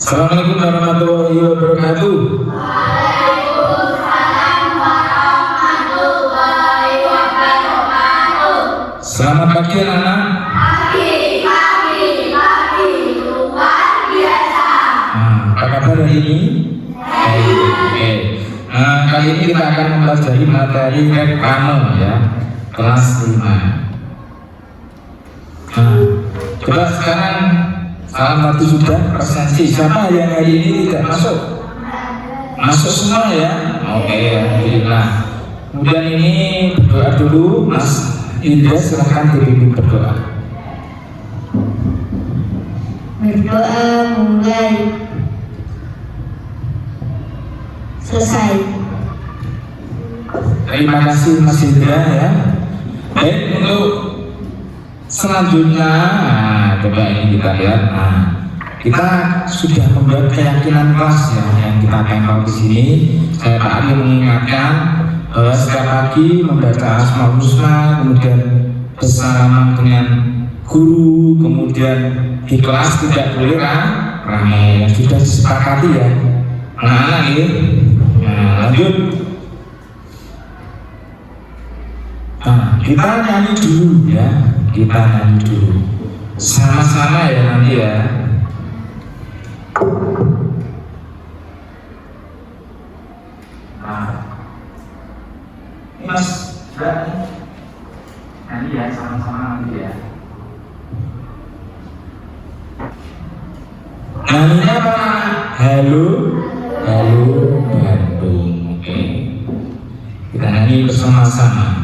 Assalamualaikum warahmatullahi wabarakatuh. Waalaikumsalam warahmatullahi wabarakatuh. Selamat pagi anak-anak. Pagi, luar biasa. Apa kabar hari ini? Oke. Kali ini kita akan mempelajari materi reklame ya, kelas 5. Coba sekarang salah satu sudah presensi. Siapa yang hari ini tidak masuk? Masuk semua ya? Oke, alhamdulillah. Kemudian ini berdoa dulu, Mas Indra, silahkan dipimpin berdoa. Berdoa mulai. Selesai. Terima kasih Mas Indra ya. Baik, untuk selanjutnya, coba ini kita lihat. Kita sudah membuat keyakinan kelas ya, yang kita tempel di sini. Saya Pak Ari mengingatkan bahwa setiap pagi membaca Asmaul Husna, kemudian bersalaman dengan guru, kemudian di kelas tidak boleh ramai, yang sudah disepakati ya. Nah, ini, lanjut. Kita nyanyi dulu ya, kita nyanyi dulu sama-sama ya nanti ya. Ini Mas, nyanyi ya sama-sama nanti ya. Nyanyinya apa? Halo, halo Bandung. Oke, kita nyanyi bersama-sama.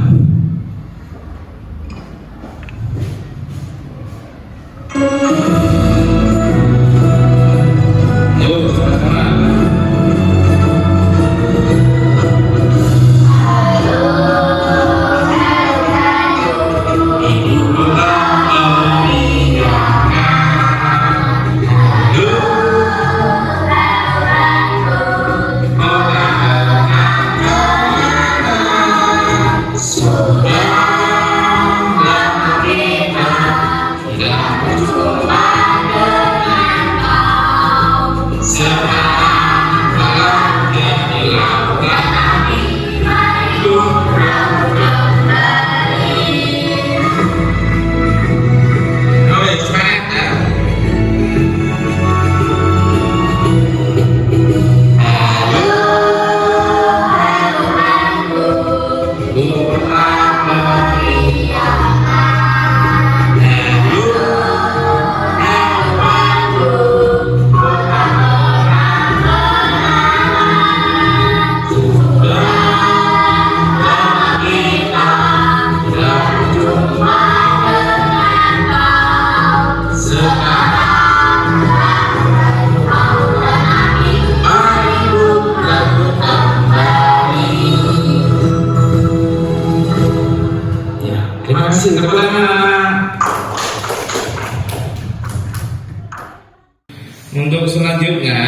Untuk selanjutnya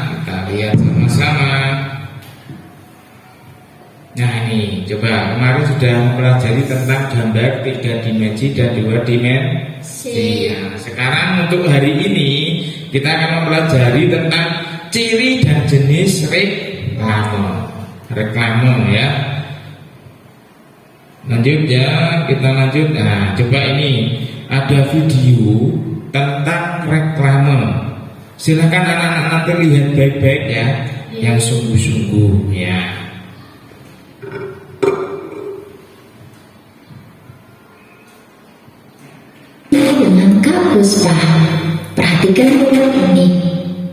kita lihat sama-sama. Nah ini coba kemarin sudah mempelajari tentang gambar 3 dimensi dan 2 dimensi. Nah, sekarang untuk hari ini kita akan mempelajari tentang ciri dan jenis reklame ya. Lanjut ya, kita lanjut. Nah coba ini ada video tentang reklame. Silakan anak-anak nanti lihat baik-baik ya, yang sungguh-sungguh ya. Dengan Kak Puspa, perhatikan gambar ini.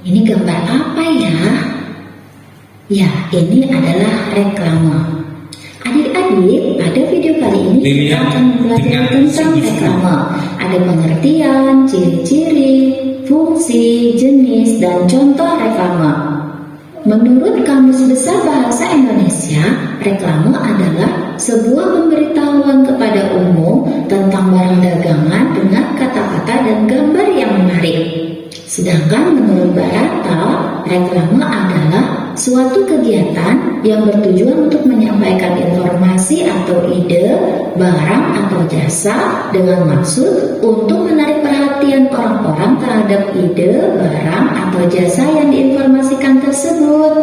Ini gambar apa ya? Ya, ini adalah reklame. Adik-adik, pada video kali ini kita akan belajar tentang reklame. Ada pengertian, ciri-ciri, fungsi, jenis, dan contoh reklame. Menurut Kamus Besar Bahasa Indonesia, reklame adalah sebuah pemberitahuan kepada umum tentang barang dagangan dengan kata-kata dan gambar yang menarik. Sedangkan menurut Barata, reklame adalah suatu kegiatan yang bertujuan untuk menyampaikan informasi atau ide, barang atau jasa dengan maksud untuk menarik perhatian orang-orang terhadap terhadap ide, barang, atau jasa yang diinformasikan tersebut.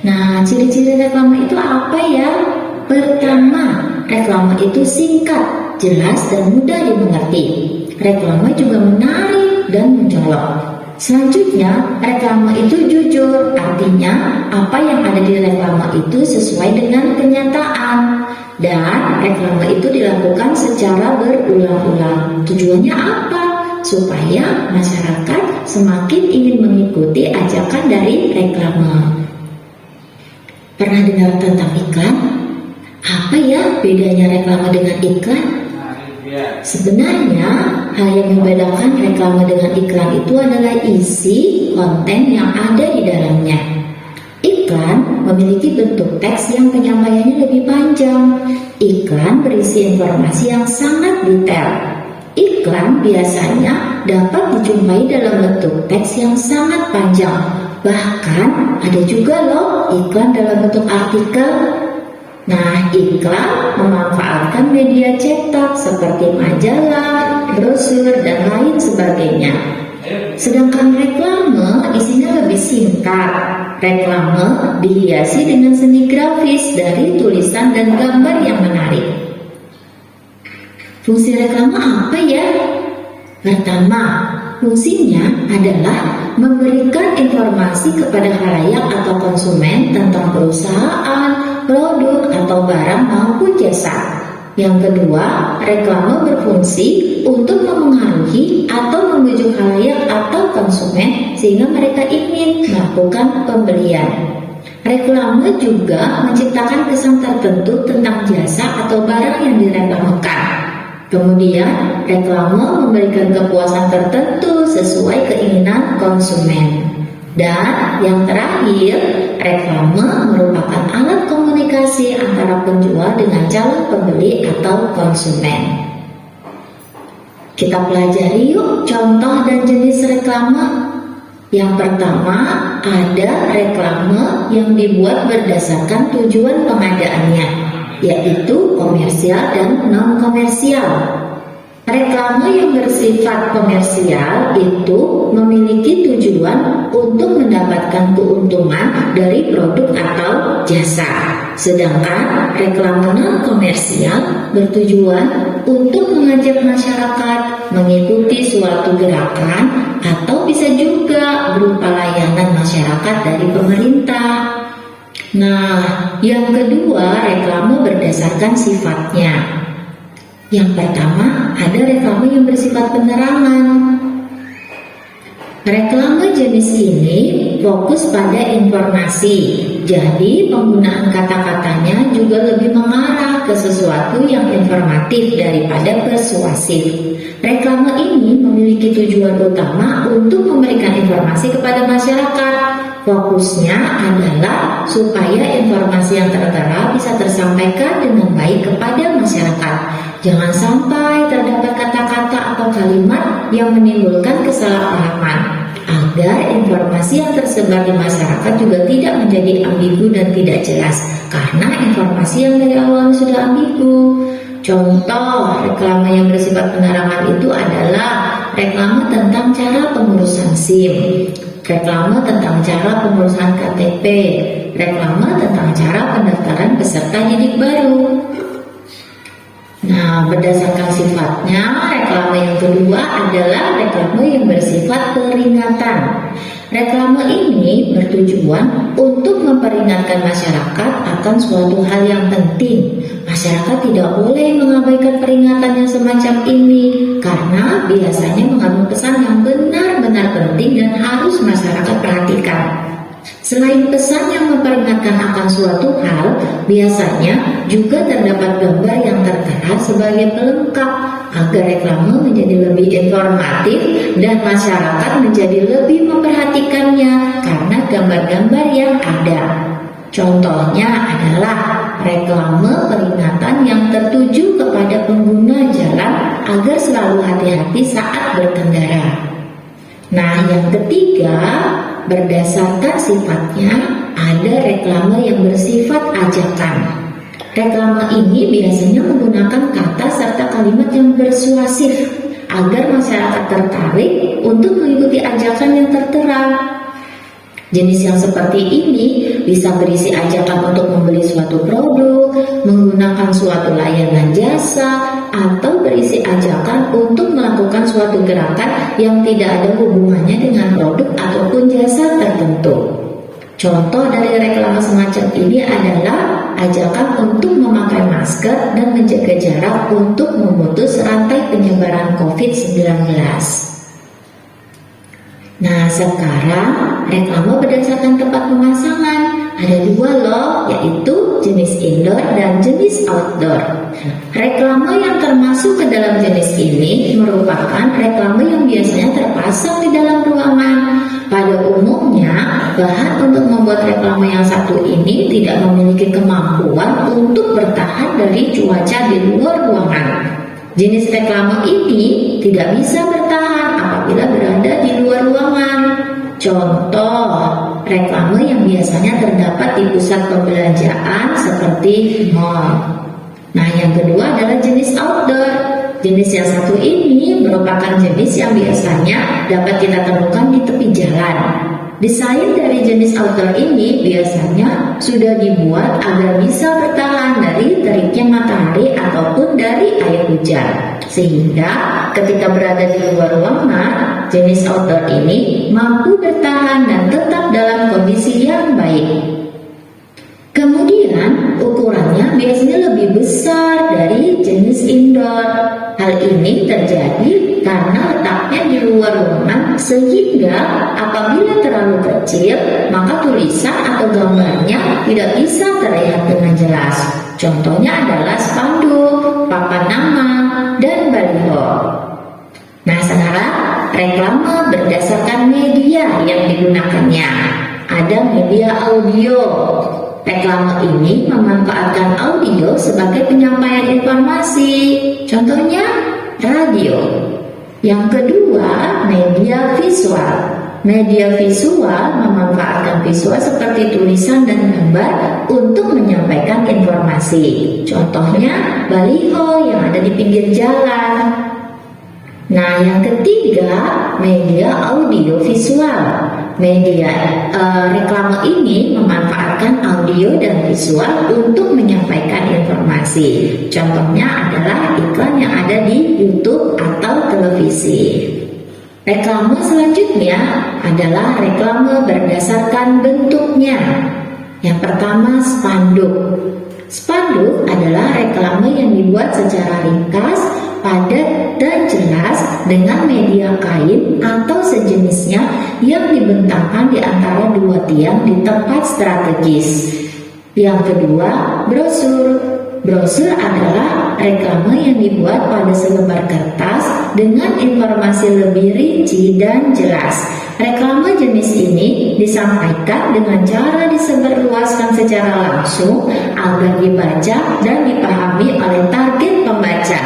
Nah, ciri-ciri reklame itu apa ya? Pertama, reklame itu singkat, jelas, dan mudah dimengerti. Reklame juga menarik dan mencolok. Selanjutnya, reklame itu jujur, artinya apa yang ada di reklame itu sesuai dengan kenyataan. Dan reklame itu dilakukan secara berulang-ulang. Tujuannya apa? Supaya masyarakat semakin ingin mengikuti ajakan dari reklame. Pernah dengar tentang iklan? Apa ya bedanya reklame dengan iklan? Sebenarnya, hal yang membedakan reklame dengan iklan itu adalah isi konten yang ada di dalamnya. Iklan memiliki bentuk teks yang penyampaiannya lebih panjang. Iklan berisi informasi yang sangat detail. Iklan biasanya dapat dijumpai dalam bentuk teks yang sangat panjang. Bahkan ada juga loh iklan dalam bentuk artikel. Nah, iklan memanfaatkan media cetak seperti majalah, brosur, dan lain sebagainya. Sedangkan reklame isinya lebih singkat. Reklame dihiasi dengan seni grafis dari tulisan dan gambar yang menarik. Fungsi reklame apa ya? Pertama, fungsinya adalah memberikan informasi kepada khalayak atau konsumen tentang perusahaan, produk, atau barang maupun jasa. Yang kedua, reklame berfungsi untuk memengaruhi atau membujuk khalayak atau konsumen sehingga mereka ingin melakukan pembelian. Reklame juga menciptakan kesan tertentu tentang jasa atau barang yang direklamekan. Kemudian, reklame memberikan kepuasan tertentu sesuai keinginan konsumen. Dan yang terakhir, reklame merupakan alat komunikasi antara penjual dengan calon pembeli atau konsumen. Kita pelajari yuk contoh dan jenis reklame. Yang pertama, ada reklame yang dibuat berdasarkan tujuan pengadaannya, yaitu komersial dan non-komersial. Reklame yang bersifat komersial itu memiliki tujuan untuk mendapatkan keuntungan dari produk atau jasa. Sedangkan reklame non-komersial bertujuan untuk mengajak masyarakat mengikuti suatu gerakan atau bisa juga berupa layanan masyarakat dari pemerintah. Nah, yang kedua, reklame berdasarkan sifatnya. Yang pertama, ada reklame yang bersifat penerangan. Reklame jenis ini fokus pada informasi, jadi penggunaan kata-katanya juga lebih mengarah ke sesuatu yang informatif daripada persuasif. Reklame ini memiliki tujuan utama untuk memberikan informasi kepada masyarakat. Fokusnya adalah supaya informasi yang tertera bisa tersampaikan dengan baik kepada masyarakat. Jangan sampai terdapat kata-kata atau kalimat yang menimbulkan kesalahpahaman, agar informasi yang tersebar di masyarakat juga tidak menjadi ambigu dan tidak jelas, karena informasi yang dari awal sudah ambigu. Contoh reklame yang bersifat penerangan itu adalah reklame tentang cara pengurusan SIM, reklame tentang cara pengurusan KTP, reklame tentang cara pendaftaran peserta didik baru. Nah, berdasarkan sifatnya, reklame yang kedua adalah reklame yang bersifat peringatan. Reklame ini bertujuan untuk memperingatkan masyarakat akan suatu hal yang penting. Masyarakat tidak boleh mengabaikan peringatan yang semacam ini, karena biasanya mengandung pesan yang benar-benar penting dan harus masyarakat perhatikan. Selain pesan yang memperingatkan akan suatu hal, biasanya juga terdapat gambar yang tertera sebagai pelengkap agar reklame menjadi lebih informatif dan masyarakat menjadi lebih memperhatikannya karena gambar-gambar yang ada. Contohnya adalah reklame peringatan yang tertuju kepada pengguna jalan agar selalu hati-hati saat berkendara. Nah, yang ketiga, berdasarkan sifatnya, ada reklame yang bersifat ajakan. Reklame ini biasanya menggunakan kata serta kalimat yang persuasif agar masyarakat tertarik untuk mengikuti ajakan yang tertera. Jenis yang seperti ini bisa berisi ajakan untuk membeli suatu produk, menggunakan suatu layanan jasa, atau berisi ajakan untuk melakukan suatu gerakan yang tidak ada hubungannya dengan produk ataupun jasa tertentu. Contoh dari reklame semacam ini adalah ajakan untuk memakai masker dan menjaga jarak untuk memutus rantai penyebaran COVID-19. Nah, sekarang reklame berdasarkan tempat pemasangan ada dua loh, yaitu jenis indoor dan jenis outdoor. Reklame yang termasuk ke dalam jenis ini merupakan reklame yang biasanya terpasang di dalam ruangan. Pada umumnya, bahan untuk membuat reklame yang satu ini tidak memiliki kemampuan untuk bertahan dari cuaca di luar ruangan. Jenis reklame ini tidak bisa bertahan apabila berada di luar ruangan. Contoh, reklame yang biasanya terdapat di pusat perbelanjaan seperti mall. Nah, yang kedua adalah jenis outdoor. Jenis yang satu ini merupakan jenis yang biasanya dapat kita temukan di tepi jalan. Desain dari jenis outdoor ini biasanya sudah dibuat agar bisa bertahan dari teriknya matahari ataupun dari air hujan. Sehingga ketika berada di luar ruangan, jenis outdoor ini mampu bertahan dan tetap dalam kondisi yang baik. Kemudian ukurannya biasanya lebih besar dari jenis indoor. Hal ini terjadi karena letaknya di luar ruangan sehingga apabila terlalu kecil maka tulisan atau gambarnya tidak bisa terlihat dengan jelas. Contohnya adalah spanduk, papan nama, dan baliho. Nah, sekarang reklame berdasarkan media yang digunakannya. Ada media audio. Reklame ini memanfaatkan audio sebagai penyampaian informasi. Contohnya radio. Yang kedua, media visual. Media visual memanfaatkan visual seperti tulisan dan gambar untuk menyampaikan informasi. Contohnya baliho yang ada di pinggir jalan. Nah, yang ketiga, media audio visual. Reklame ini memanfaatkan audio dan visual untuk menyampaikan informasi. Contohnya adalah iklan yang ada di YouTube atau televisi. Reklame selanjutnya adalah reklame berdasarkan bentuknya. Yang pertama, spanduk. Spanduk adalah reklame yang dibuat secara ringkas, padat, dan jelas dengan media kain atau sejenisnya yang dibentangkan di antara dua tiang di tempat strategis. Yang kedua, brosur. Brosur adalah reklame yang dibuat pada selembar kertas dengan informasi lebih rinci dan jelas. Reklame jenis ini disampaikan dengan cara disebarluaskan secara langsung agar dibaca dan dipahami oleh target pembaca.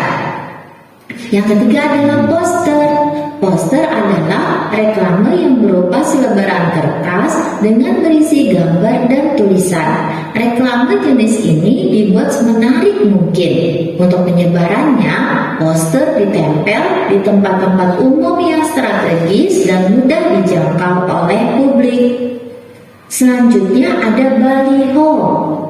Yang ketiga adalah poster. Poster adalah reklame yang berupa selebaran kertas dengan berisi gambar dan tulisan. Reklame jenis ini dibuat semenarik mungkin. Untuk penyebarannya, poster ditempel di tempat-tempat umum yang strategis dan mudah dijangkau oleh publik. Selanjutnya ada baliho.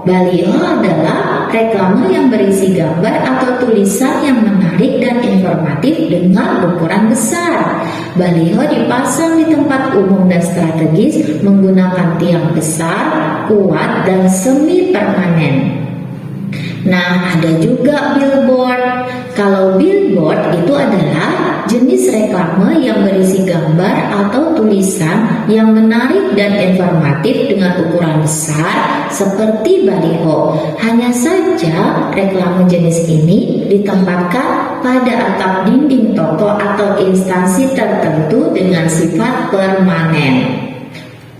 Baliho adalah reklame yang berisi gambar atau tulisan yang menarik dan informatif dengan ukuran besar. Baliho dipasang di tempat umum dan strategis menggunakan tiang besar, kuat, dan semi permanen. Nah, ada juga billboard. Kalau billboard itu adalah jenis reklame yang berisi gambar atau tulisan yang menarik dan informatif dengan ukuran besar seperti baliho. Hanya saja reklame jenis ini ditempatkan pada atap dinding toko atau instansi tertentu dengan sifat permanen.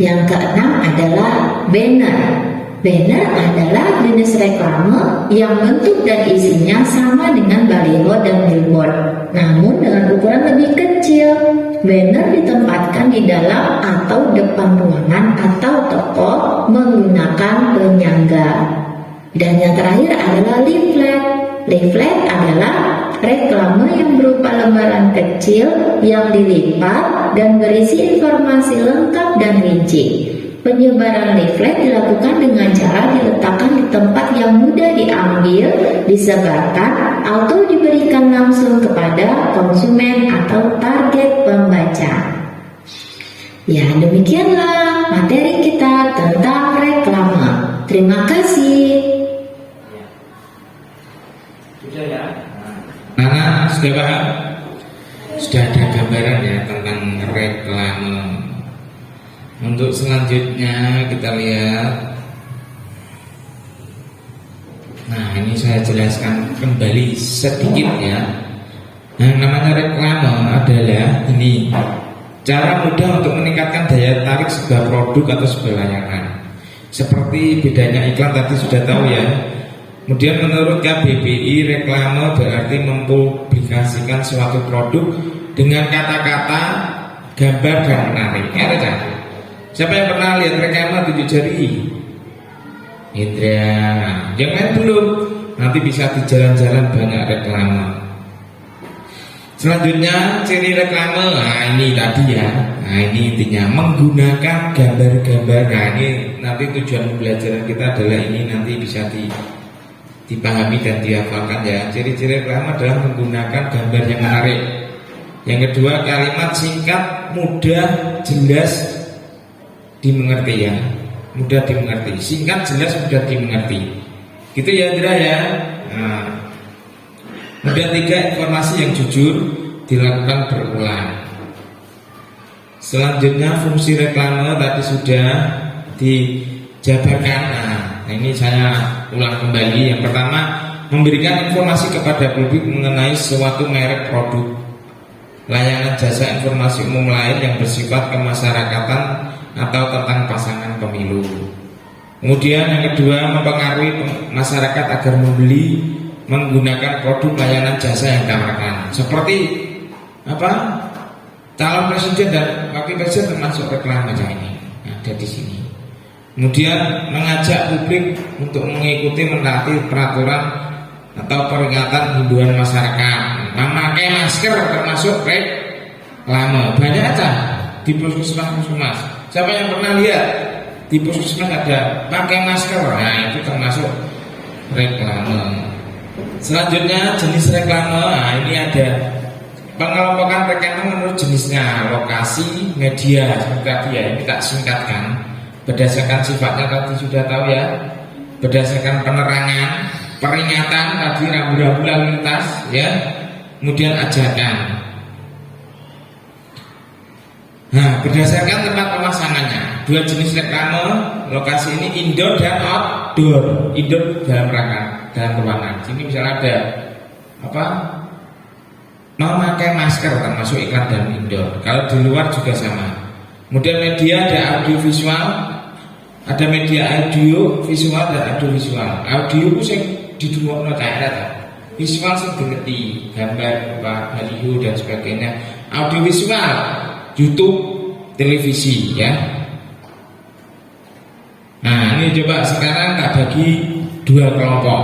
Yang keenam adalah banner. Banner adalah jenis reklame yang bentuk dan isinya sama dengan baliho dan billboard, namun dengan ukuran lebih kecil. Banner ditempatkan di dalam atau depan ruangan atau toko menggunakan penyangga. Dan yang terakhir adalah leaflet. Leaflet adalah reklame yang berupa lembaran kecil yang dilipat dan berisi informasi lengkap dan rinci. Penyebaran leaflet dilakukan dengan cara diletakkan di tempat yang mudah diambil, disebarkan, atau diberikan langsung kepada konsumen atau target pembaca. Ya, demikianlah materi kita tentang reklame. Terima kasih. Nah, sudah paham? Sudah ada gambaran ya tentang reklame. Untuk selanjutnya kita lihat. Nah, ini saya jelaskan kembali sedikit ya. Yang namanya reklame adalah ini cara mudah untuk meningkatkan daya tarik sebuah produk atau sebuah layanan. Seperti bedanya iklan tadi sudah tahu ya. Kemudian menurut KBBI, reklame berarti mempublikasikan suatu produk dengan kata-kata, gambar dan menarik. Ya, kan? Siapa yang pernah lihat reklame 7 jari? Indra, jangan belum. Nanti bisa di jalan-jalan banyak reklame. Selanjutnya ciri reklame. Nah, ini tadi ya. Nah, ini intinya menggunakan gambar-gambar. Nah, ini nanti tujuan pembelajaran kita adalah ini nanti bisa dipahami dan dihafalkan ya. Ciri-ciri reklame adalah menggunakan gambar yang menarik. Yang kedua, kalimat singkat, mudah, jelas dimengerti ya. Mudah dimengerti. Singkat, jelas, mudah dimengerti. Gitu ya, Indra ya. Nah. Kemudian 3, informasi yang jujur dilakukan berulang. Selanjutnya fungsi reklame tadi sudah dijabarkan. Nah, ini saya ulang kembali. Yang pertama, memberikan informasi kepada publik mengenai suatu merek produk, layanan jasa informasi umum lain yang bersifat kemasyarakatan atau tentang pasangan pemilu. Kemudian yang kedua, mempengaruhi masyarakat agar membeli menggunakan produk layanan jasa yang ditawarkan. Seperti apa? Calon presiden dan wakil presiden termasuk reklame aja ini. Ada di sini. Kemudian mengajak publik untuk mengikuti menaati peraturan atau peringatan himbauan masyarakat. Memakai masker termasuk reklame. Banyak aja di puskesmas. Siapa yang pernah lihat di puskesmas ada pakai masker? Nah, itu termasuk reklame. Selanjutnya jenis reklame. Nah, ini ada pengelompokan reklame menurut jenisnya, lokasi, media. Seperti tadi ya, ini tak singkatkan. Berdasarkan sifatnya tadi sudah tahu ya. Berdasarkan penerangan, peringatan tadi rambu-rambu lalu lintas ya. Kemudian ajakan. Nah, berdasarkan tempat pemasangannya, 2 jenis reklame lokasi ini indoor dan outdoor. Indoor dalam ruangan. Sini misalnya ada apa? Memakai masker termasuk iklan dan indoor. Kalau di luar juga sama. Kemudian media ada audio visual, ada media audio visual dan audio visual. Audio itu yang didungokno daerah. Visual sing dimengerti, gambar, baliho dan sebagainya. Audio visual YouTube, televisi ya. Nah, ini coba sekarang tak bagi 2 kelompok.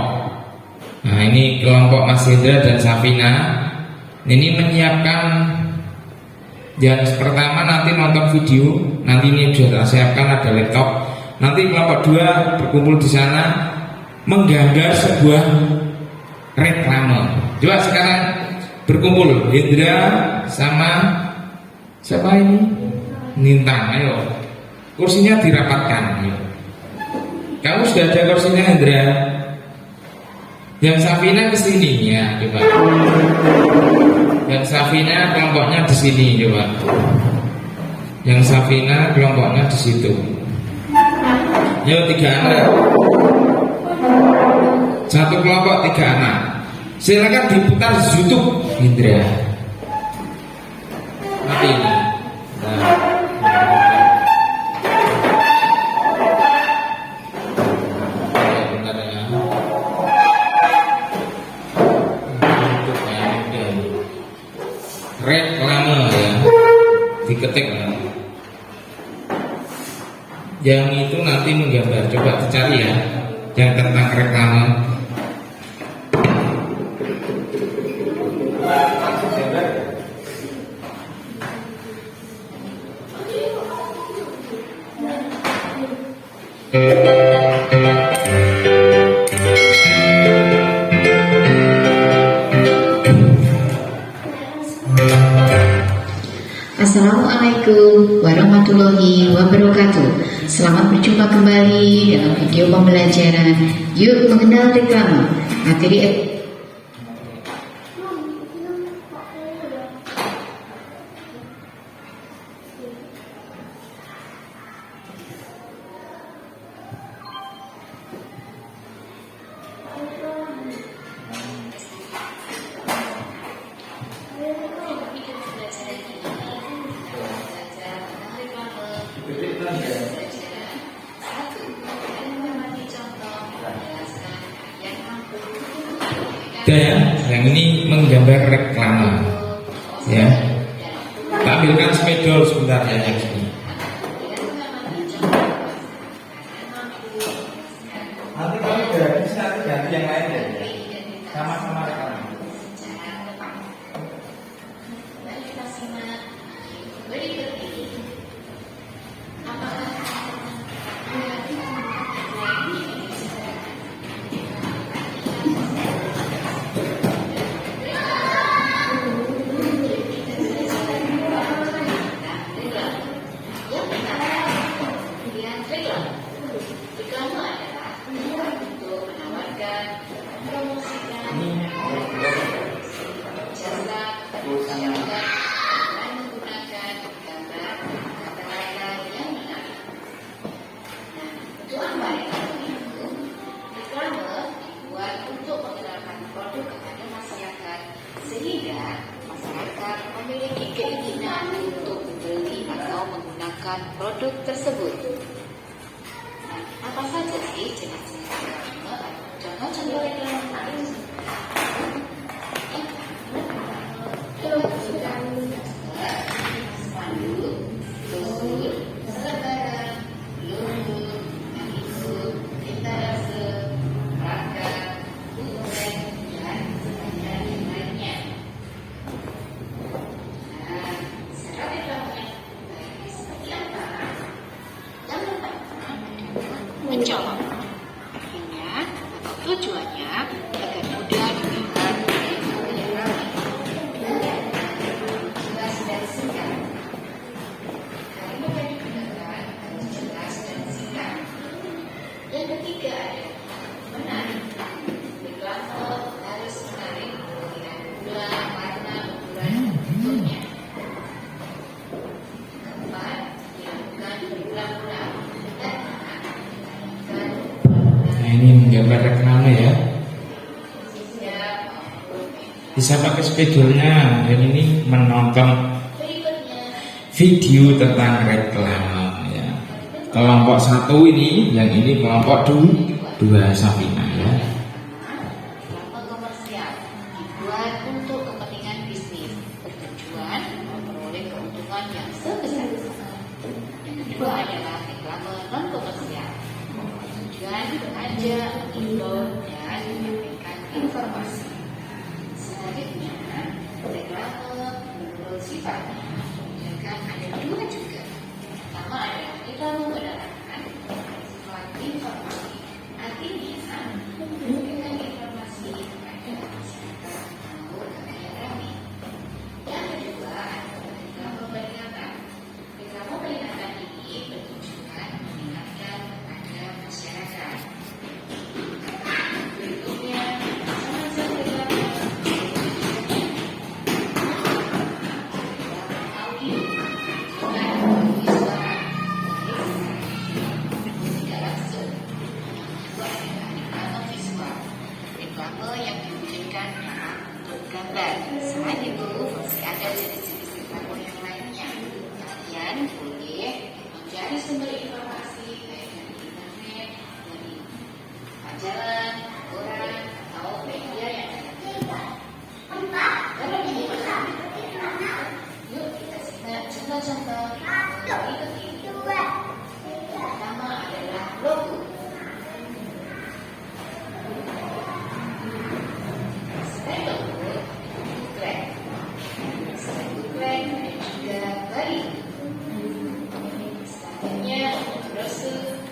Nah, ini kelompok Mas Hendra dan Safina. Ini menyiapkan yang pertama nanti nonton video. Nanti ini sudah saya siapkan ada laptop. Nanti kelompok 2 berkumpul di sana menggambar sebuah reklame. Coba sekarang berkumpul Hendra sama siapa ini? Nintang, ayo. Kursinya dirapatkan, ayo. Kamu sudah ada kursinya, Hendra? Yang Safina ke sini ya, coba. Yang Safina kelompoknya di sini, coba. Yang Safina kelompoknya di situ. Ayo 3 anak. 1 kelompok 3 anak. Silakan diputar YouTube, Hendra. Mati ini. Nah. Reklame ya, diketik ya. Yang itu nanti menggambar. Coba dicari ya, yang tentang reklame. Assalamualaikum warahmatullahi wabarakatuh. Selamat berjumpa kembali dalam video pembelajaran Yuk Mengenal Reklame. Materi ya, yang ini menggambar reklame ya. Kita ambilkan spidol sebentar ya yang ini. Nanti kalau gratis nanti ganti yang lain ya. Sama-sama reklame. produk tersebut. Nah, apa saja sih jenis-jenis reklame? Contoh-contoh reklame. Mencolok. Artinya atau tujuannya agar mudah dilihat oleh ramai. Jelas dan singkat. Kalimat yang digunakan harus jelas dan singkat. Yang ketiga adalah menarik. Reklame harus menarik dengan gula, warna, ukuran, bentuknya. Keempat, dilakukan berulang-ulang. Ini menggambar reklame ya. Bisa pakai spidolnya. Dan ini menonton video tentang reklame ya. Kelompok 1 ini, yang ini kelompok 2 Safina ya. Reklame komersial dibuat untuk kepentingan bisnis, bertujuan memperoleh keuntungan yang sebesar-besarnya. Yang kedua adalah reklame non komersial. Tujuan mengajak, mengimbau, dan menyampaikan informasi. Selanjutnya, reklame menurut sifatnya. Sedangkan ada 2 juga. Pertama adalah reklame menerangkan sifat informasi. Artinya, memberikan informasi kepada masyarakat maupun kepada ramai. Yang kedua adalah reklame peringatan. Reklame peringatan ini bertujuan mengingatkan kepada masyarakat. Berikutnya, sama-sama reklame audio dan suara tidak langsung. Kedua adalah reklame visual. Reklame yang diwujudkan dalam bentuk gambar. Selain itu, masih ada jenis-jenis reklame yang lainnya. Kalian boleh mencari sumber informasi baik dari internet, dari majalah, koran, atau media yang ada. Kalau ini yuk kita simak contoh-contoh berikut ini. Pertama adalah logo. Selain logo, buklet. Selain buklet, ada juga baliho. Selanjutnya, brosur.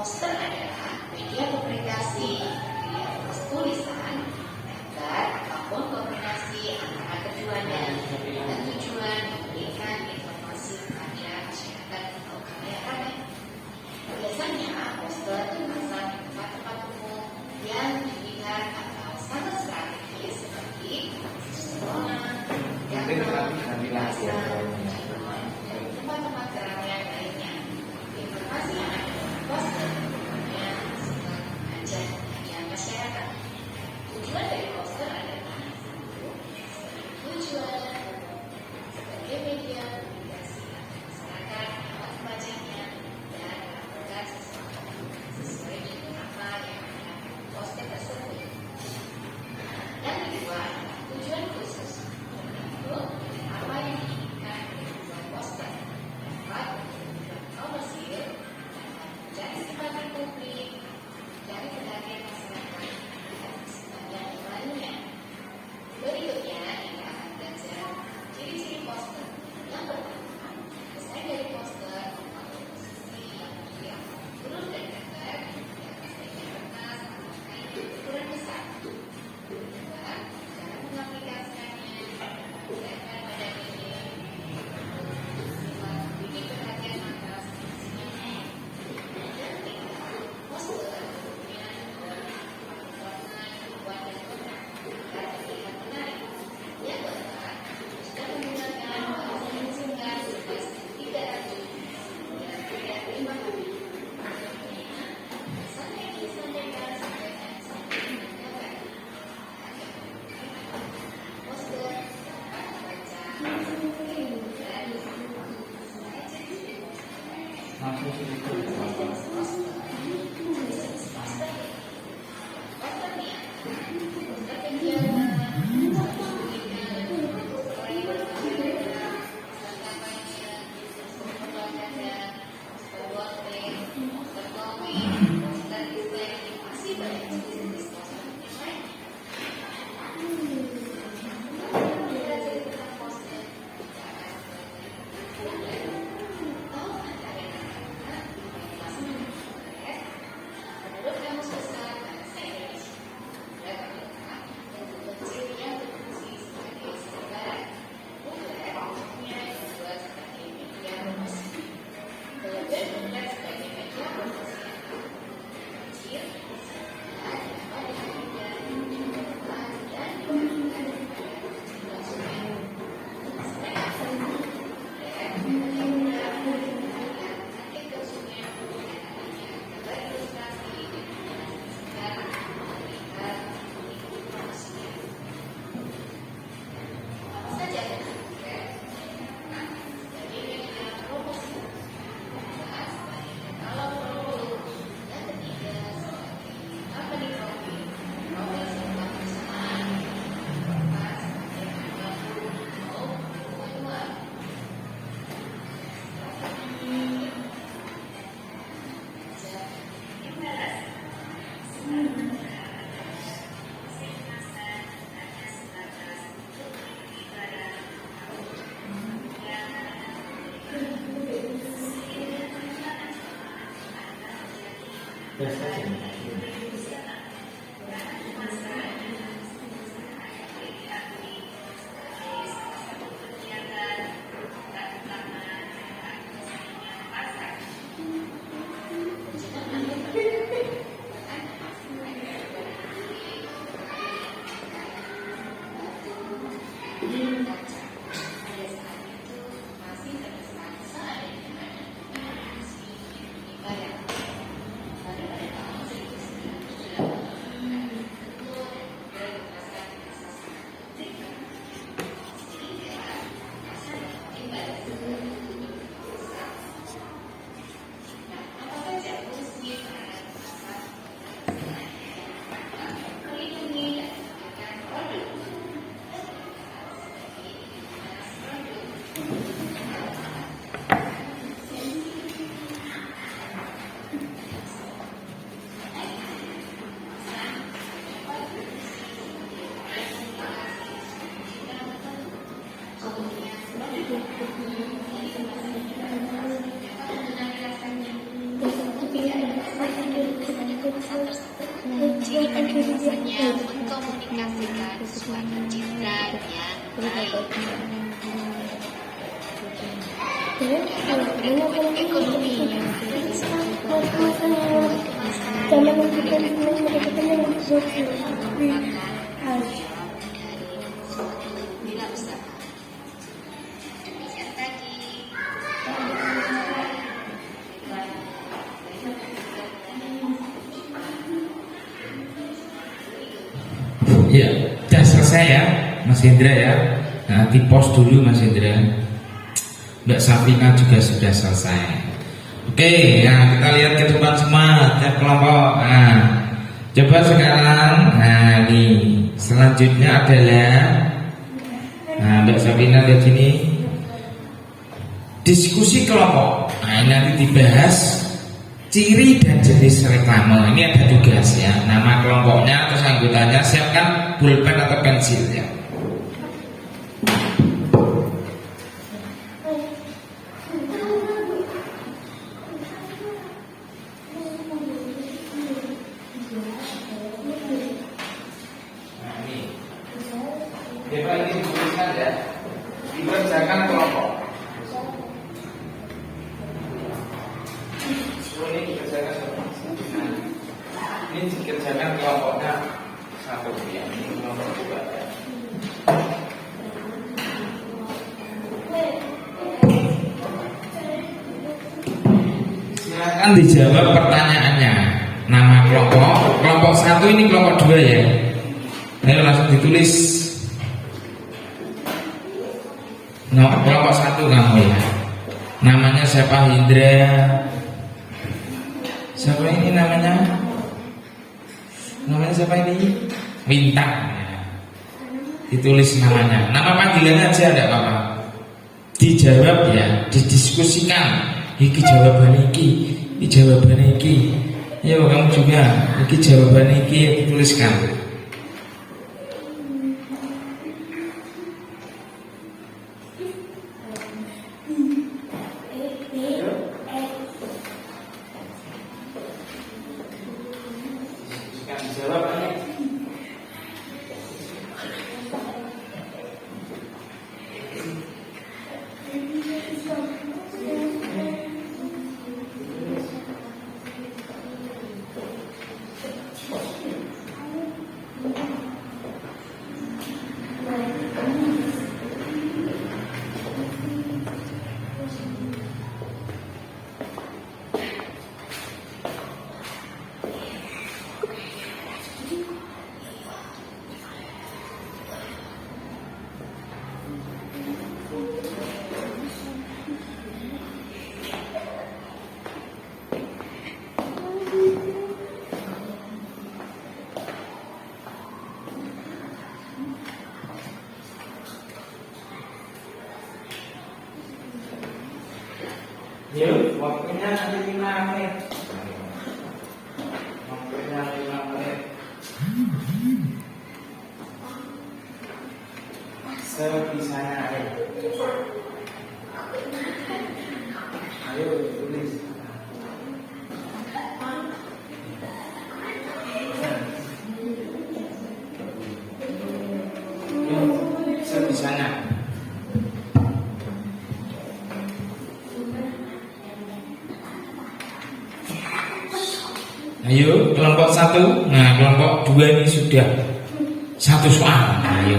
Poster adalah media komunikasi yang tulisan, gambar, ataupun kombinasi antara keduanya dengan tujuan memberikan informasi kepada masyarakat atau khalayak ramai. Biasanya poster dipasang di tempat-tempat umum yang dilihat atau sangat strategis seperti sekolah, kantor, pasar, dan tempat-tempat keramaian lainnya. Informasi yang ada dalam poster umumnya bersifat mengajak kepercayaan masyarakat. Tujuan dari poster adalah tujuan sebagai media komunikasi masyarakat dapat membacanya dan melakukan sesuatu sesuai dengan apa yang ada dalam poster tersebut. Yang kedua adalah tujuan khusus, yaitu apa yang diinginkan dari tujuan poster dapat menunjukkan komersil, menjadi simpati publik dari berbagai masyarakat dan sebagian lainnya. Berikutnya kita akan belajar ciri-ciri poster. Yang pertama, desain dari poster komposisi yang turun dan gambar di atas meja kertas atau kain berukuran besar. Kedua, cara mengaplikasikannya berdasarkan pada ide sifat bikin perhatian mata sebenarnya. Dan ketiga, poster umumnya berwarna kuat dan kontras agar terlihat menarik. Yang keempat, sudah menggunakan bahasa yang singkat, jelas, dan tidak rajin dan tidak rimbahan. Berikutnya, pesan yang disampaikan sampaikan sampai dengan poster dapat membaca dan menurut Kamus Besar Bahasa Indonesia, dapat lengkap dan kecil yang berfungsi sebagai sebaran. Buklet umumnya dibuat sebagai media promosi. Kelebihan buklet sebagai media promosi kecil, dapat dipindah, dibuat, dan dibagikan kepada konsumen. Selain itu, buklet lebih mudah digunakan target konsumen dengan adanya gambar ilustrasi dan menjelaskan melihat informasinya. Apa saja bentuk buklet? Sebagai media promosi, kedua sebagai katalog produk, yang ketiga sebagai company profil sebuah perusahaan, keempat sebagai album atau manual. Pada tahun 1990, kesan tersebut. Jadi pada dasarnya mengkomunikasikan suatu citra yang baik. Ekonomi yang Ya, sudah selesai ya, Mas Indra ya. Nah, di post dulu Mas Indra. Mbak Safina juga sudah selesai. Oke, ya kita lihat ke depan semua tiap kelompok. Nah, coba sekarang, nah ini selanjutnya adalah, nah Mbak Safina lihat sini, diskusi kelompok. Nah ini nanti dibahas ciri dan jenis reklame. Ini ada tugas ya, nama kelompoknya atau anggotanya, siapkan pulpen atau pensil ya. Nah ini, coba ini dituliskan ya, dikerjakan kelompok. Ini dikerjakan kelompoknya satu ya, ini kelompok dua ya. Silakan dijawab pertanyaannya. Nama kelompok satu ini kelompok dua ya. Ayo langsung ditulis. Kelompok satu kamu ya. Namanya siapa? Indra. Siapa ini namanya? Namanya siapa ini? Bintang ya. Ditulis namanya. Nama panggilannya aja enggak apa-apa. Dijawab ya, didiskusikan. Iki jawaban iki jawaban iki. Ya kamu juga, iki jawaban iki dituliskan. Yuk, waktunya nanti 5 menit. Waktunya 5 menit. Sebisanya ayo. Ayo tulis. Yuk, sebisanya. Ayo kelompok satu, nah kelompok dua ini sudah satu soal. Ayo.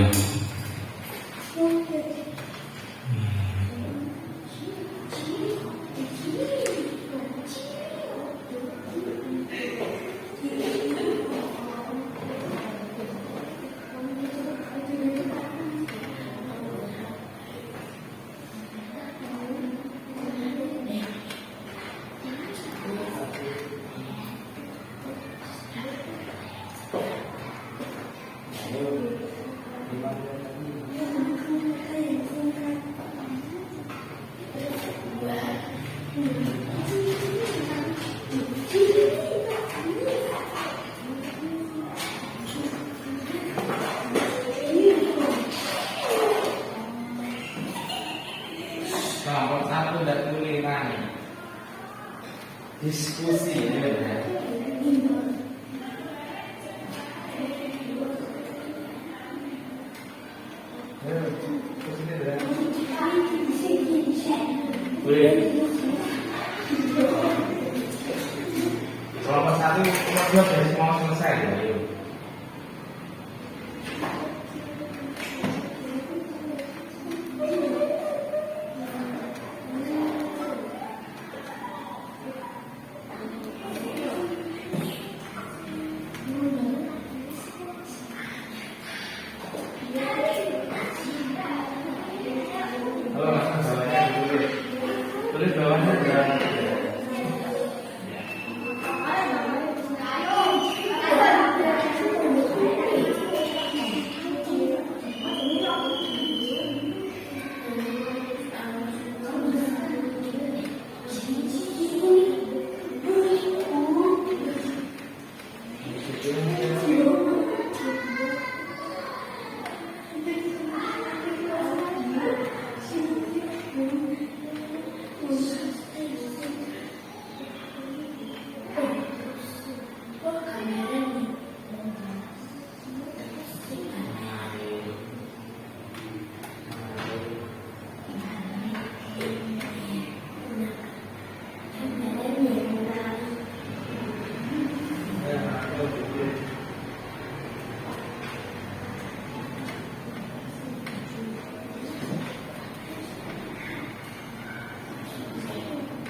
Kelompok satu dan tulisan diskusi ya. Boleh. Kelompok 1, kelompok 2 dari semua selesai ya. Yuk. Halo Mas, bawahnya ditulis. Tulis bawahnya dan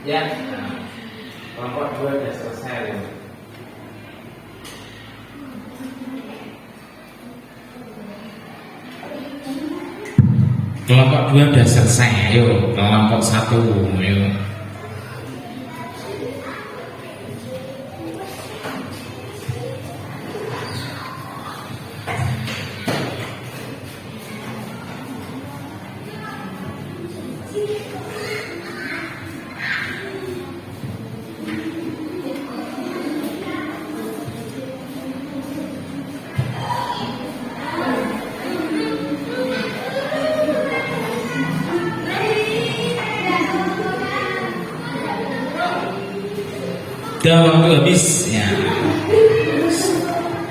ya, kelompok 2 sudah selesai. Kelompok 2 sudah selesai, ayo kelompok 1, ayo. Sudah waktu habis ya.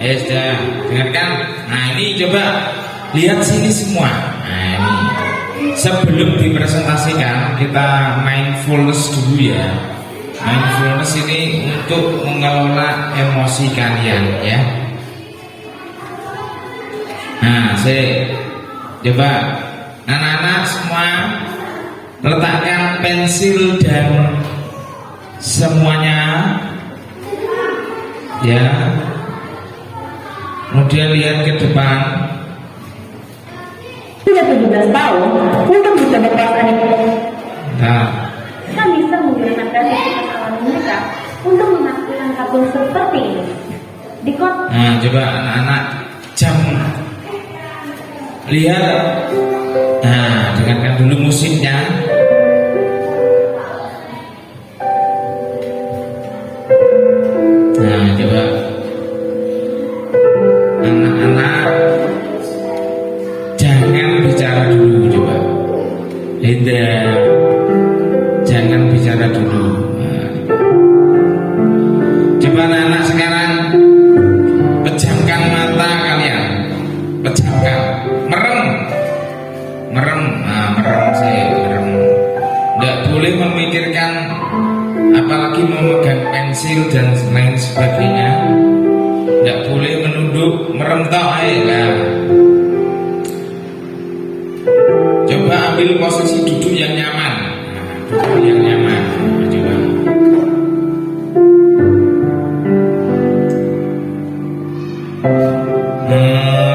Sudah dengarkan. Nah ini coba lihat sini semua. Nah ini sebelum dipresentasikan kita mindfulness dulu ya. Mindfulness ini untuk mengelola emosi kalian ya. Nah saya coba anak-anak semua letakkan pensil dan semuanya ya, kemudian lihat ke depan. Sudah 17 tahun untuk bisa berpasangan ini. Nah, Kita bisa menggunakan kesalahan mereka untuk menghasilkan kartun seperti ini. Di kota nah coba anak-anak jam lihat. Nah, dengarkan dulu musiknya. Nah, coba anak-anak jangan bicara dulu, coba. Tidak, jangan bicara dulu. Nah. Coba anak-anak sekarang pejamkan mata kalian, pejamkan, merem, merem saya, merem. Tidak boleh memikirkan, apalagi memegang pensil dan lain sebagainya. Tidak boleh menunduk, merem tok lah. Coba ambil posisi duduk yang nyaman. Nah, duduk yang nyaman. Nah, coba.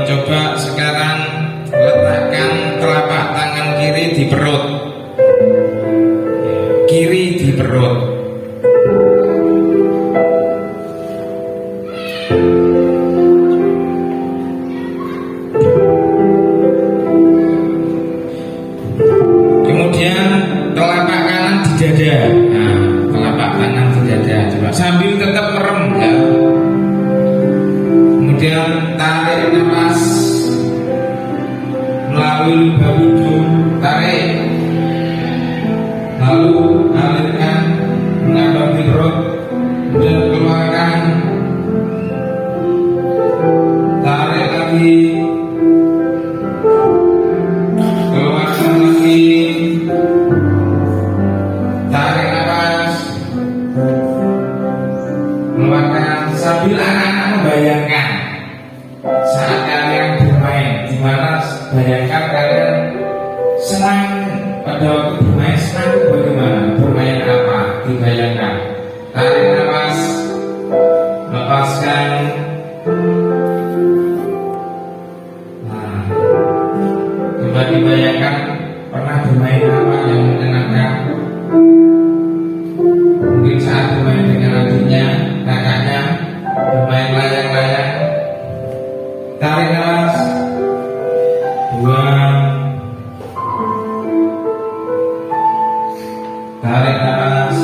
Coba sekarang letakkan telapak tangan kiri di perut. Kiri di perut. Kemudian telapak kanan di dada. Nah, telapak kanan di dada. Coba sambil tetap merem ya. Kemudian tarik nafas melalui lubang hidung, tarik, lalu alirkan menambah di perut, kemudian keluarkan, tarik lagi, keluarkan lagi, sambil anak-anak membayangkan saat kalian bermain, dimana bayangkan kalian senang pada waktu bermain, senang itu bagaimana, bermain apa, dibayangkan. Tarik nafas, lepaskan. Nah, coba dibayangkan pernah bermain apa yang menyenangkan. Mungkin saat bermain dengan adiknya, kakaknya, bermain layang-layang. Tarik nafas, buang. Tarik nafas,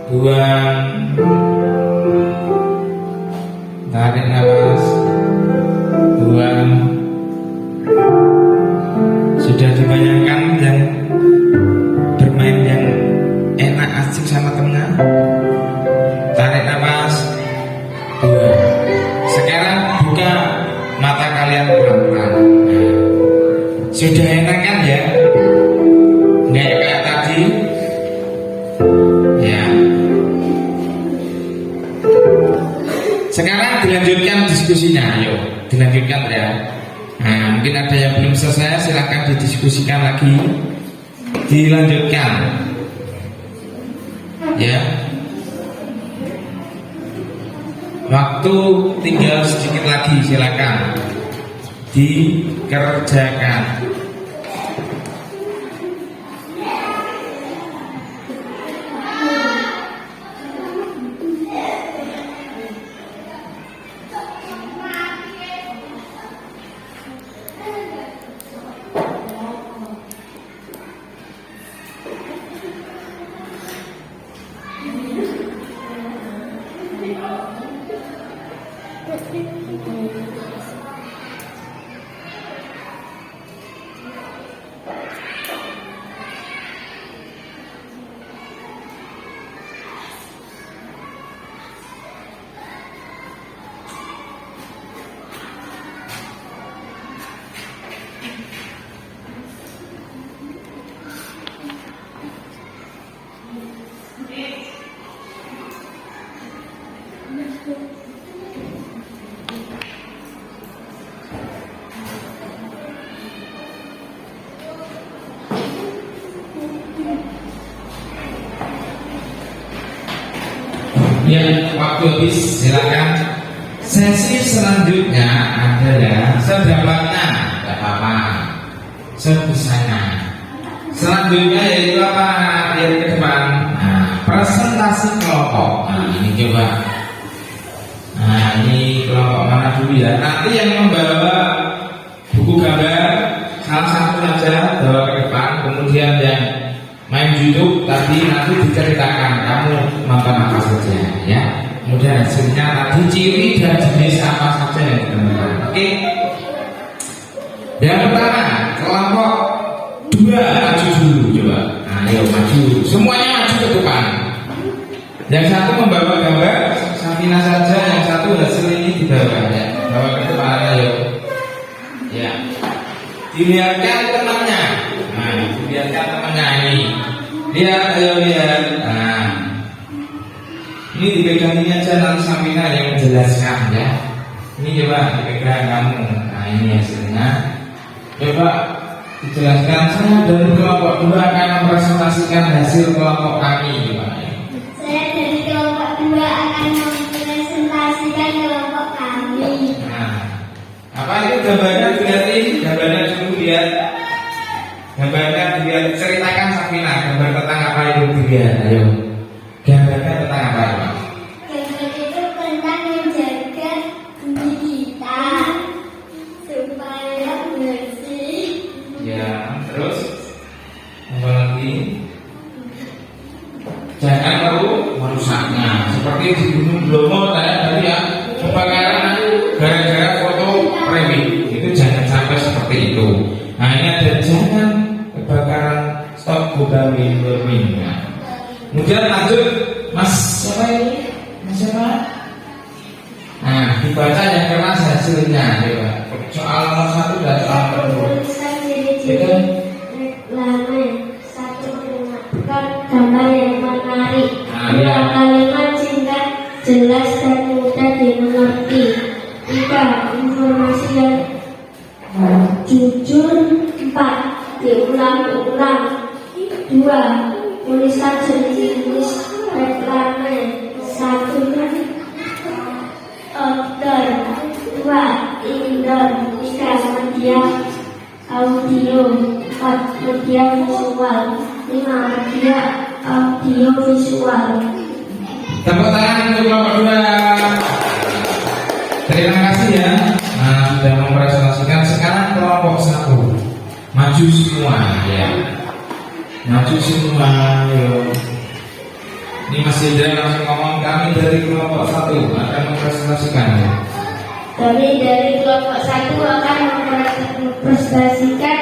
buang. Tarik nafas, buang. Sudah dibayangkan yang bermain yang enak asik sama temennya? Tarik nafas, buang. Sekarang buka mata kalian pelan-pelan. Sudah enak kan ya? Nggak kayak tadi? Ya. Sekarang dilanjutkan diskusinya, ayo dilanjutkan ya. Nah, mungkin ada yang belum selesai, silakan didiskusikan lagi, dilanjutkan. Ya. Waktu tinggal sedikit lagi, silakan dikerjakan. Ya, waktu habis, silakan. Sesi selanjutnya adalah sedapatnya, tidak apa-apa, sebisanya. Selanjutnya yaitu apa? Yang ke depan, presentasi kelompok. Nah, ini coba. Nah, ini kelompok mana dulu ya? Nanti yang membawa buku gambar salah satu saja bawa ke depan, kemudian yang main YouTube tadi nanti diceritakan kamu nonton apa saja ya. Kemudian hasilnya tadi ciri dan jenis apa saja yang ditemukan. Oke. Yang pertama kelompok 2 maju dulu coba. Ayo maju. Semuanya maju ke depan. Yang satu membawa gambar Safina saja, yang satu hasil ini dibawa ya. Bawa ke depan ayo. Ya. Dilihatkan temannya. Nah, dilihatkan temannya ini. Lihat, ayo lihat. Nah, ini dipegang ini aja, nanti Safina yang menjelaskan ya. Ini coba dipegang kamu. Nah, ini hasilnya. Coba dijelaskan. Saya dari kelompok 2 akan mempresentasikan hasil kelompok kami. Coba. Saya dari kelompok 2 akan mempresentasikan kelompok kami. Nah, apa itu gambarnya dilihatin? Gambarnya dulu lihat. Gambarnya dilihat, ceritakan Safina, gambar tentang apa itu dilihat, ayo. Gambarnya tentang apa itu? Gambar itu tentang menjaga diri kita supaya bersih. Ya, terus apa lagi? Jangan perlu merusaknya. Seperti di Gunung Bromo tadi ya, kebakaran gara-gara foto premium. Itu jangan sampai seperti itu. Nah, ini ada jangan kebakaran stok warming. Nah, kemudian lanjut Mas siapa ini? Mas siapa? Nah, dibaca yang keras hasilnya ya. Soal nomor 1 dan soal kedua. Tulisan ciri-ciri reklame. 1 gambar yang menarik. 2 kalimat singkat jelas dan mudah dimengerti. 3. Informasi yang jujur. 4. Diulang-ulang. 2. Tulisan jenis-jenis reklame. 1. Outdoor. 2. Indoor. 3. Media audio. 4. Media visual. 5. Media audio visual. Tepuk tangan untuk kelompok 2. Terima kasih ya, sudah mempresentasikan. Sekarang kelompok 1 maju semua ya, maju semua. Yuk. Ini Mas Indra langsung ngomong, kami dari kelompok 1 akan mempresentasikan ya. Kami dari kelompok 1 akan mempresentasikan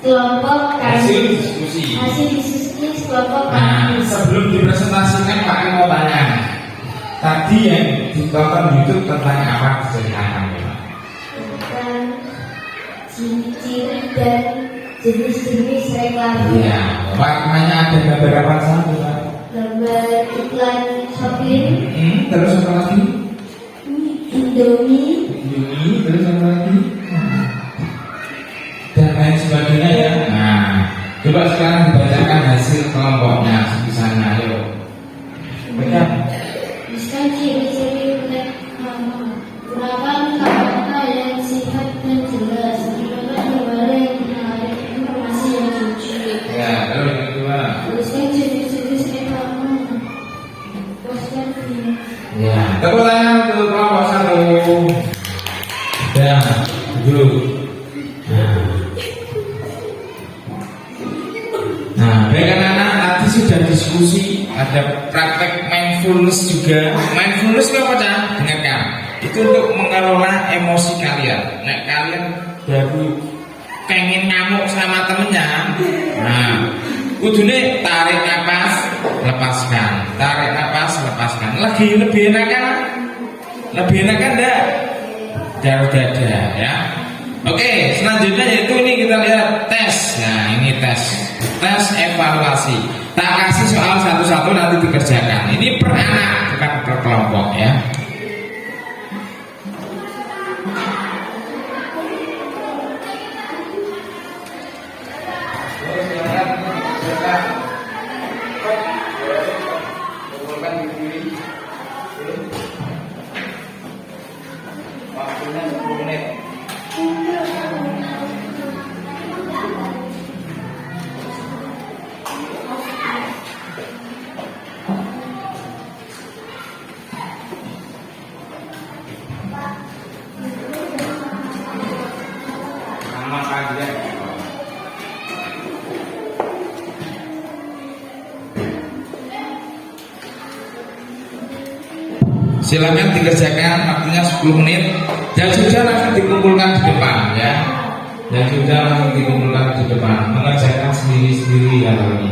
kelompok Hasil kami. diskusi. Hasil diskusi kelompok Nah, kami. sebelum dipresentasikan Pak mau tanya, tadi yang ditonton YouTube tentang apa diceritakan ya Pak? Tentang ciri-ciri dan jenis-jenis reklame. Iya, warnanya ada gambar apa saja Pak? Gambar iklan shopping, Terus apa lagi? Indomie, Ini terus apa lagi? Dan lain sebagainya ya. Nah, coba sekarang dibacakan hasil kelompoknya di sana, ayo. Baca. bisa ciri-ciri reklame. Gunakan kata-kata yang singkat dan jelas. Gunakan gambar yang menarik, informasi yang jujur. Ya, terus yang kedua. Tuliskan jenis-jenis reklame. Poster film. Ya, tepuk tangan untuk kelompok 1. Ya, duduk. Nah, baik anak-anak, tadi sudah diskusi, ada praktek mindfulness juga. Mindfulness itu apa Cak? Dengarkan. Itu untuk mengelola emosi kalian. Nah, kalian baru pengen ngamuk sama temennya. Nah, kudune tarik nafas, lepaskan. Tarik nafas, lepaskan. Lebih enak kan? Lebih enak kan enggak? Jauh dada ya. Oke, selanjutnya yaitu ini kita lihat tes. Nah, ini tes evaluasi. Tak kasih soal satu-satu nanti dikerjakan. Ini per anak bukan per kelompok ya. Waktunya 10 menit. Nama kalian. Silakan dikerjakan, waktunya 10 menit. Dan sudah langsung dikumpulkan di depan ya. Dan sudah langsung dikumpulkan di depan. Mengerjakan sendiri-sendiri ya ini.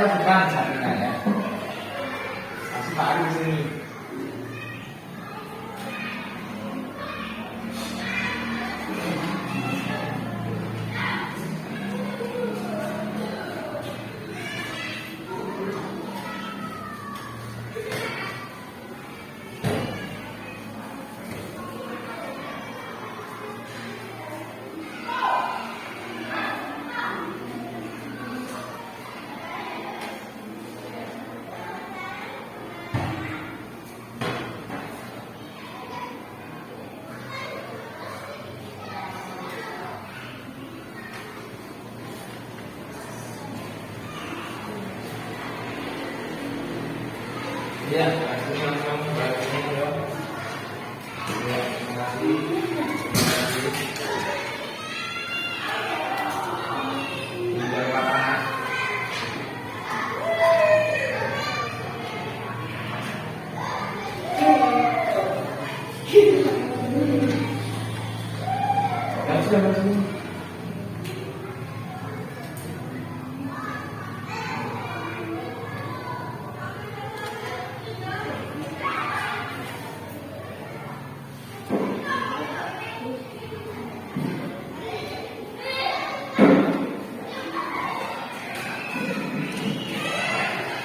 ke depan Sabrina ya. Masih Pak Ari di sini. Ya, terima kasih.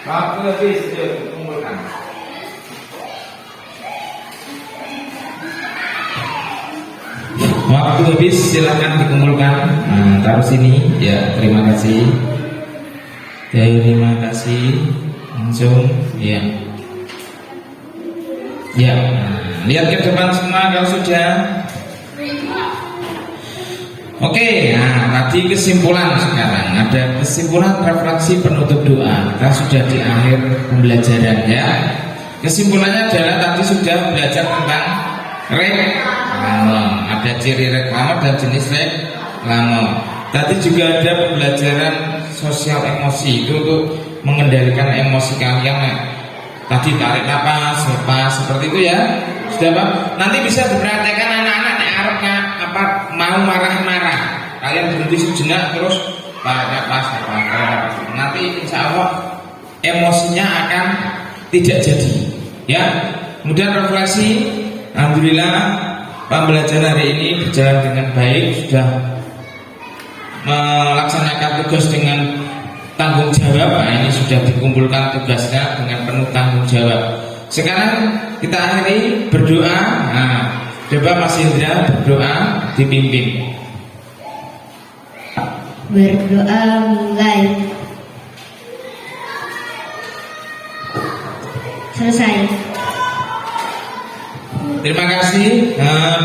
Waktu habis, yuk kumpulkan. Waktu habis, silakan dikumpulkan. Nah, taruh sini. Ya, terima kasih. Terima kasih. Langsung, ya. Ya, lihat ke depan semua kalau sudah. Oke, nah tadi kesimpulan sekarang ada kesimpulan refleksi penutup doa. Kita sudah di akhir pembelajaran ya. Kesimpulannya adalah tadi sudah belajar tentang reklame. Ada ciri reklame dan jenis reklame. Tadi juga ada pembelajaran sosial emosi itu untuk mengendalikan emosi kalian. Tadi tarik napas, lepas seperti itu ya. Sudah Pak? Nanti bisa diperhatikan anak-anak yang Arabnya apa mau marah-marah. Kalian berhenti sejenak terus tarik napas, lepas. Nanti insya Allah emosinya akan tidak jadi. Ya. Kemudian refleksi. Alhamdulillah pembelajaran hari ini berjalan dengan baik, sudah melaksanakan tugas dengan tanggung jawab. Nah, ini sudah dikumpulkan tugasnya dengan penuh tanggung jawab. Sekarang kita akhiri berdoa. Nah, coba Mas Indra berdoa dipimpin. Berdoa mulai. Selesai. Terima kasih.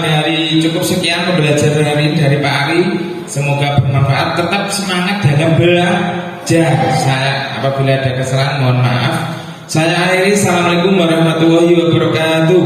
Dari cukup sekian pembelajaran hari ini dari Pak Ari. Semoga bermanfaat. Tetap semangat dalam belajar. Saya apabila ada kesalahan mohon maaf. Saya akhiri. Assalamualaikum warahmatullahi wabarakatuh.